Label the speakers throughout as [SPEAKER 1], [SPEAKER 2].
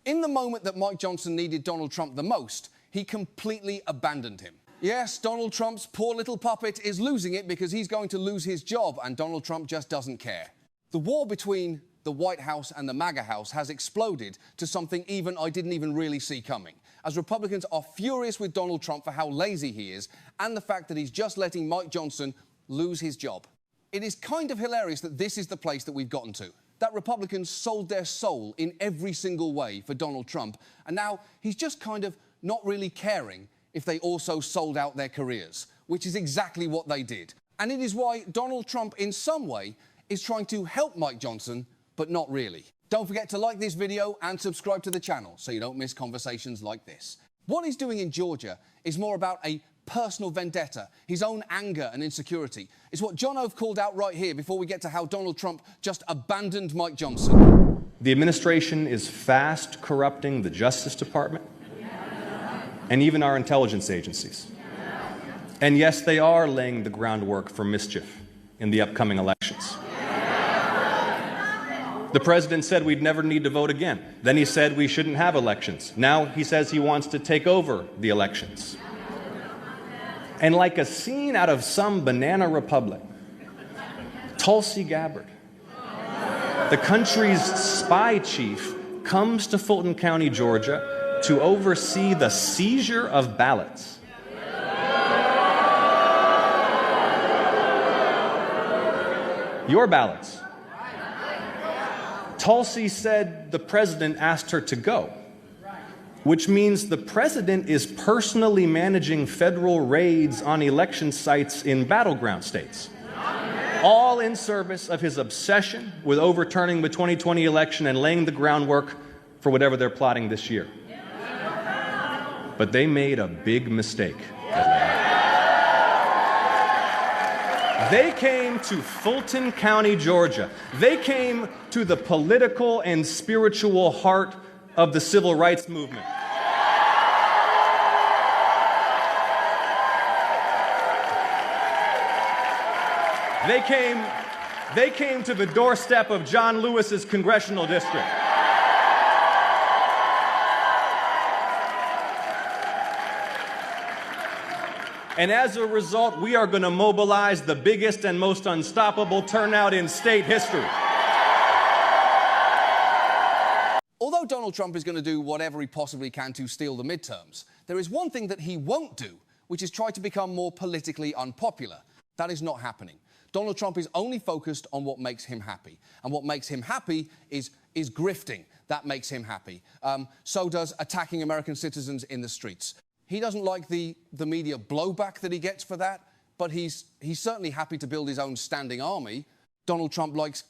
[SPEAKER 1] In the moment that Mike Johnson needed Donald Trump the most, he completely abandoned him. Yes, Donald Trump's poor little puppet is losing it because he's going to lose his job, and Donald Trump just doesn't care. The war between the White House and the MAGA House has exploded to something I didn't even really see coming, as Republicans are furious with Donald Trump for how lazy he is and the fact that he's just letting Mike Johnson lose his job. It is kind of hilarious that this is the place that we've gotten to, that Republicans sold their soul in every single way for Donald Trump, and now he's just kind of not really caring if they also sold out their careers, which is exactly what they did. And it is why Donald Trump, in some way, is trying to help Mike Johnson, but not really. Don't forget to like this video and subscribe to the channel so you don't miss conversations like this. What he's doing in Georgia is more about a personal vendetta, his own anger and insecurity. It's what John Ove called out right here before we get to how Donald Trump just abandoned Mike Johnson.
[SPEAKER 2] The administration is fast corrupting the Justice Department and even our intelligence agencies. And yes, they are laying the groundwork for mischief in the upcoming elections. The president said we'd never need to vote again. Then he said we shouldn't have elections. Now he says he wants to take over the elections. And like a scene out of some banana republic, Tulsi Gabbard, the country's spy chief, comes to Fulton County, Georgia, to oversee the seizure of ballots. Your ballots. Tulsi said the president asked her to go, which means the president is personally managing federal raids on election sites in battleground states, all in service of his obsession with overturning the 2020 election and laying the groundwork for whatever they're plotting this year. But they made a big mistake. They came to Fulton County, Georgia. They came to the political and spiritual heart of the civil rights movement. They came to the doorstep of John Lewis's congressional district. And as a result, we are going to mobilize the biggest and most unstoppable turnout in state history.
[SPEAKER 1] Although Donald Trump is going to do whatever he possibly can to steal the midterms, there is one thing that he won't do, which is try to become more politically unpopular. That is not happening. Donald Trump is only focused on what makes him happy. And what makes him happy is grifting. That makes him happy. So does attacking American citizens in the streets. He doesn't like the media blowback that he gets for that, but he's certainly happy to build his own standing army. Donald Trump likes,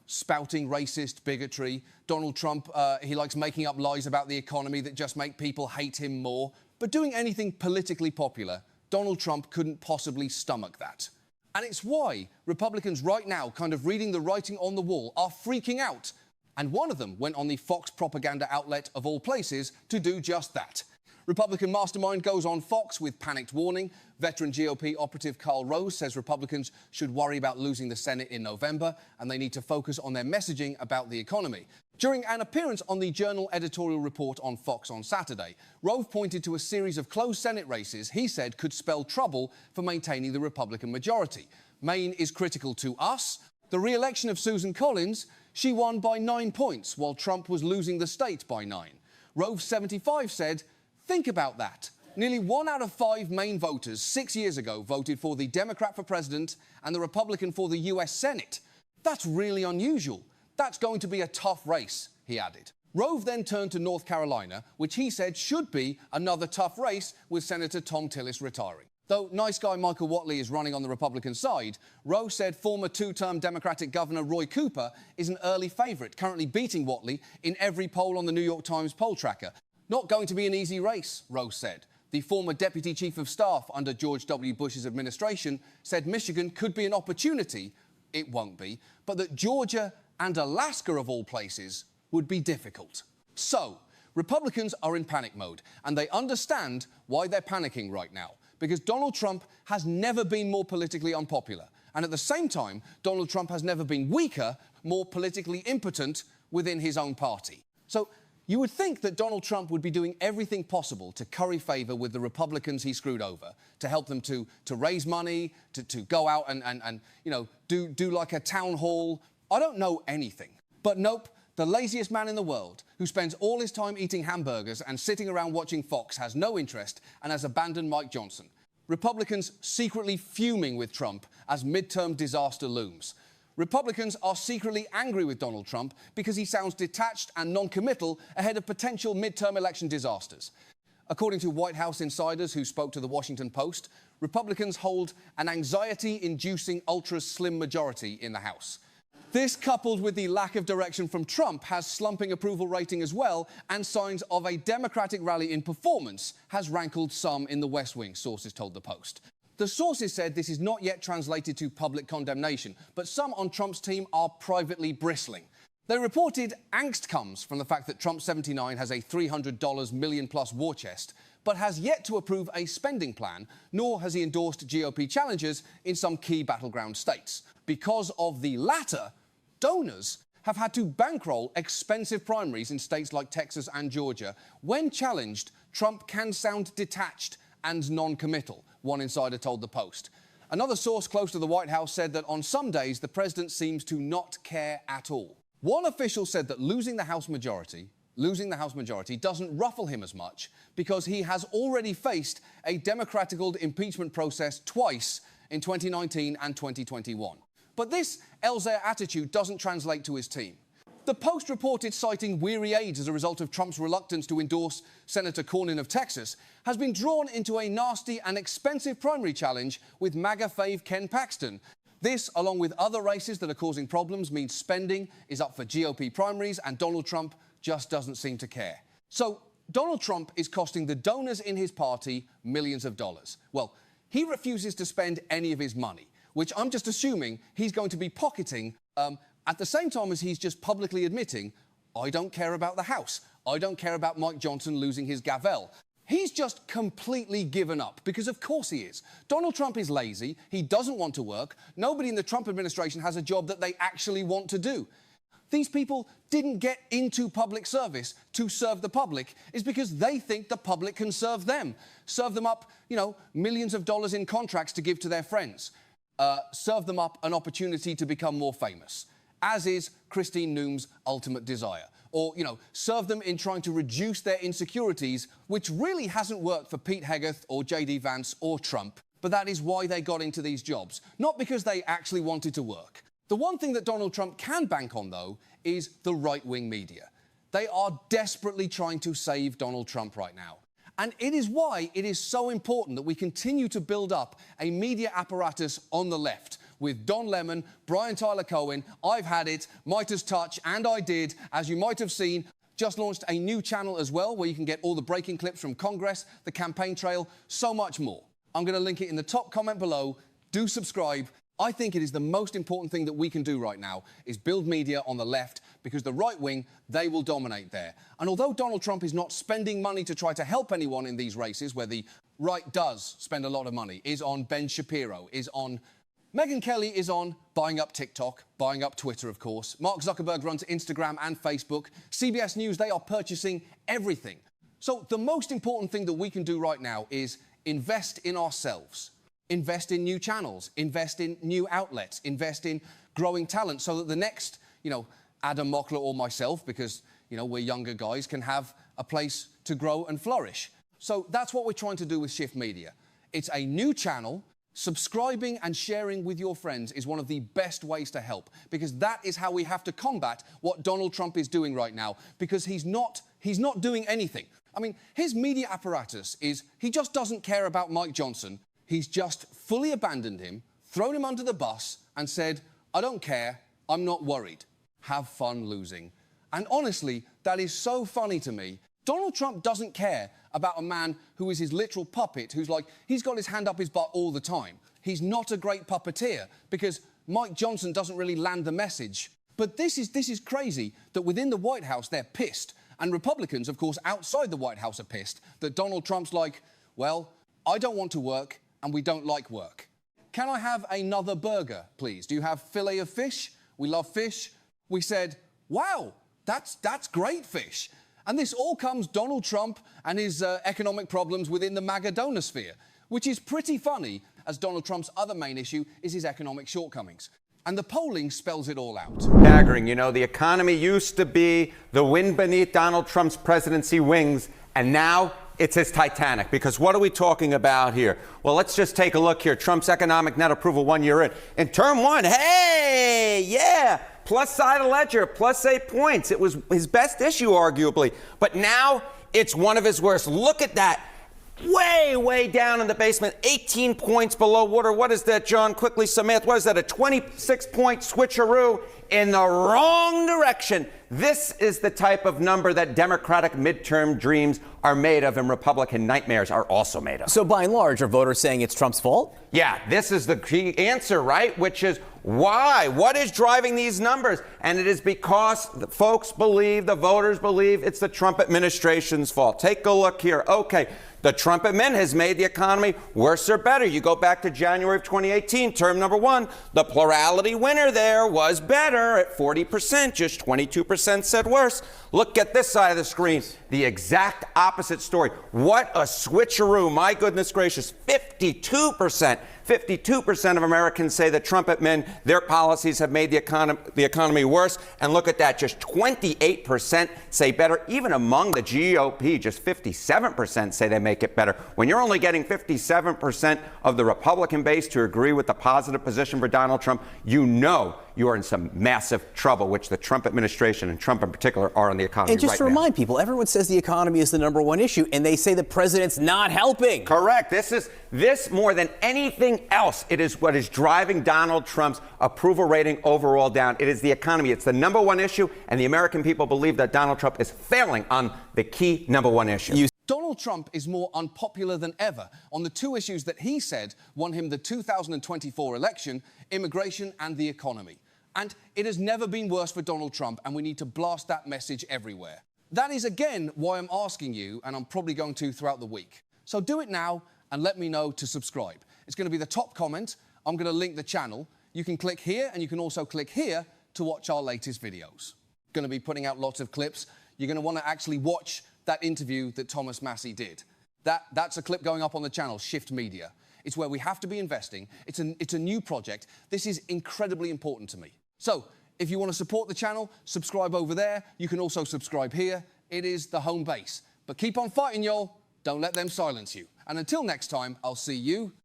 [SPEAKER 1] spouting racist bigotry. Donald Trump, he likes making up lies about the economy that just make people hate him more. But doing anything politically popular, Donald Trump couldn't possibly stomach that. And it's why Republicans right now, kind of reading the writing on the wall, are freaking out. And one of them went on the Fox propaganda outlet of all places to do just that. Republican mastermind goes on Fox with panicked warning. Veteran GOP operative Karl Rose says Republicans should worry about losing the Senate in November, and they need to focus on their messaging about the economy. During an appearance on the Journal editorial report on Fox on Saturday, Rove pointed to a series of closed Senate races he said could spell trouble for maintaining the Republican majority. Maine is critical to us. The re-election of Susan Collins, she won by 9 points, while Trump was losing the state by 9. Rove 75 said, think about that. Nearly 1 out of 5 Maine voters 6 years ago voted for the Democrat for president and the Republican for the U.S. Senate. That's really unusual. That's going to be a tough race, he added. Rove then turned to North Carolina, which he said should be another tough race with Senator Tom Tillis retiring. Though nice guy Michael Whatley is running on the Republican side, Rove said former 2-term Democratic Governor Roy Cooper is an early favourite, currently beating Whatley in every poll on the New York Times poll tracker. Not going to be an easy race, Rose said. The former Deputy Chief of Staff under George W. Bush's administration said Michigan could be an opportunity, it won't be, but that Georgia and Alaska, of all places, would be difficult. So, Republicans are in panic mode, and they understand why they're panicking right now, because Donald Trump has never been more politically unpopular. And at the same time, Donald Trump has never been weaker, more politically impotent within his own party. So, You would think that Donald Trump would be doing everything possible to curry favor with the Republicans he screwed over, to help them to raise money, to go out and you know, do like a town hall. I don't know anything. But nope, the laziest man in the world, who spends all his time eating hamburgers and sitting around watching Fox, has no interest and has abandoned Mike Johnson. Republicans secretly fuming with Trump as midterm disaster looms. Republicans are secretly angry with Donald Trump because he sounds detached and non-committal ahead of potential midterm election disasters. According to White House insiders who spoke to the Washington Post, Republicans hold an anxiety-inducing ultra-slim majority in the House. This, coupled with the lack of direction from Trump, has slumping approval rating as well, and signs of a Democratic rally in performance has rankled some in the West Wing, sources told the Post. The sources said this is not yet translated to public condemnation, but some on Trump's team are privately bristling. They reported angst comes from the fact that Trump 79 has a $300 million-plus war chest, but has yet to approve a spending plan, nor has he endorsed GOP challengers in some key battleground states. Because of the latter, donors have had to bankroll expensive primaries in states like Texas and Georgia. When challenged, Trump can sound detached and non-committal, one insider told the Post. Another source close to the White House said that on some days the president seems to not care at all. One official said that losing the House majority doesn't ruffle him as much because he has already faced a Democratic-led impeachment process twice in 2019 and 2021. But this Elzea attitude doesn't translate to his team. The Post reported citing weary aides as a result of Trump's reluctance to endorse Senator Cornyn of Texas has been drawn into a nasty and expensive primary challenge with MAGA fave Ken Paxton. This, along with other races that are causing problems, means spending is up for GOP primaries and Donald Trump just doesn't seem to care. So Donald Trump is costing the donors in his party millions of dollars. Well, he refuses to spend any of his money, which I'm just assuming he's going to be pocketing at the same time as he's just publicly admitting, I don't care about the House. I don't care about Mike Johnson losing his gavel. He's just completely given up, because of course he is. Donald Trump is lazy. He doesn't want to work. Nobody in the Trump administration has a job that they actually want to do. These people didn't get into public service to serve the public. It's because they think the public can serve them. Serve them up, you know, millions of dollars in contracts to give to their friends. Serve them up an opportunity to become more famous, as is Christine Noom's ultimate desire. Or, you know, serve them in trying to reduce their insecurities, which really hasn't worked for Pete Hegseth or J.D. Vance or Trump, but that is why they got into these jobs, not because they actually wanted to work. The one thing that Donald Trump can bank on, though, is the right-wing media. They are desperately trying to save Donald Trump right now. And it is why it is so important that we continue to build up a media apparatus on the left, with Don Lemon, Brian Tyler Cohen, I've Had It, Midas Touch, and I Did, as you might have seen, just launched a new channel as well, where you can get all the breaking clips from Congress, the campaign trail, so much more. I'm going to link it in the top comment below. Do subscribe. I think it is the most important thing that we can do right now, is build media on the left, because the right wing, they will dominate there. And although Donald Trump is not spending money to try to help anyone in these races, where the right does spend a lot of money, is on Ben Shapiro, is on Megyn Kelly, is on buying up TikTok, buying up Twitter, of course. Mark Zuckerberg runs Instagram and Facebook. CBS News, they are purchasing everything. So the most important thing that we can do right now is invest in ourselves. Invest in new channels, invest in new outlets, invest in growing talent so that the next, you know, Adam Mockler or myself, because, you know, we're younger guys, can have a place to grow and flourish. So that's what we're trying to do with Shift Media. It's a new channel. Subscribing and sharing with your friends is one of the best ways to help, because that is how we have to combat what Donald Trump is doing right now, because he's not doing anything. I mean, his media apparatus is, he just doesn't care about Mike Johnson. He's just fully abandoned him, thrown him under the bus, and said, I don't care, I'm not worried. Have fun losing. And honestly, that is so funny to me. Donald Trump doesn't care about a man who is his literal puppet, who's like, he's got his hand up his butt all the time. He's not a great puppeteer, because Mike Johnson doesn't really land the message. But this is crazy, that within the White House, they're pissed. And Republicans, of course, outside the White House are pissed that Donald Trump's like, well, I don't want to work, and we don't like work. Can I have another burger, please? Do you have fillet of fish? We love fish. We said, wow, that's great fish. And this all comes Donald Trump and his economic problems within the MAGA donor sphere, which is pretty funny, as Donald Trump's other main issue is his economic shortcomings. And the polling spells it all out.
[SPEAKER 3] Staggering. You know, the economy used to be the wind beneath Donald Trump's presidency wings, and now it's his Titanic. Because what are we talking about here? Well, let's just take a look here. Trump's economic net approval 1 year in. In term one, hey, yeah, plus side of the ledger, plus 8 points. It was his best issue, arguably. But now it's one of his worst. Look at that. Way down in the basement, 18 points below water. What is that, John? Quickly, some math. What is that, a 26-point switcheroo in the wrong direction? This is the type of number that Democratic midterm dreams are made of and Republican nightmares are also made of.
[SPEAKER 4] So by and large, are voters saying it's Trump's fault?
[SPEAKER 3] Yeah, this is the key answer, right? Which is why? What is driving these numbers? And it is because the folks believe, the voters believe, it's the Trump administration's fault. Take a look here. Okay. The Trump admin has made the economy worse or better. You go back to January of 2018, term number one. The plurality winner there was better at 40%. Just 22% said worse. Look at this side of the screen. The exact opposite story. What a switcheroo. My goodness gracious. 52%. 52% of Americans say that Trump admin, their policies have made the economy worse. And look at that. Just 28% say better. Even among the GOP, just 57% say they make it better. When you're only getting 57% of the Republican base to agree with the positive position for Donald Trump, you know you are in some massive trouble, which the Trump administration and Trump in particular are on the economy
[SPEAKER 4] And just
[SPEAKER 3] right
[SPEAKER 4] to
[SPEAKER 3] now.
[SPEAKER 4] remind people, everyone says the economy is the number one issue, and they say the president's not helping.
[SPEAKER 3] Correct. This more than anything else, it is what is driving Donald Trump's approval rating overall down. It is the economy. It's the number one issue, and the American people believe that Donald Trump is failing on the key number one issue.
[SPEAKER 1] Donald Trump is more unpopular than ever on the two issues that he said won him the 2024 election, immigration and the economy. And it has never been worse for Donald Trump, and we need to blast that message everywhere. That is, again, why I'm asking you, and I'm probably going to throughout the week. So do it now and let me know to subscribe. It's going to be the top comment. I'm going to link the channel. You can click here, and you can also click here to watch our latest videos. Going to be putting out lots of clips. You're going to want to actually watch that interview that Thomas Massey did. That's a clip going up on the channel, Shift Media. It's where we have to be investing. It's a new project. This is incredibly important to me. So, if you want to support the channel, subscribe over there. You can also subscribe here. It is the home base. But keep on fighting, y'all. Don't let them silence you. And until next time, I'll see you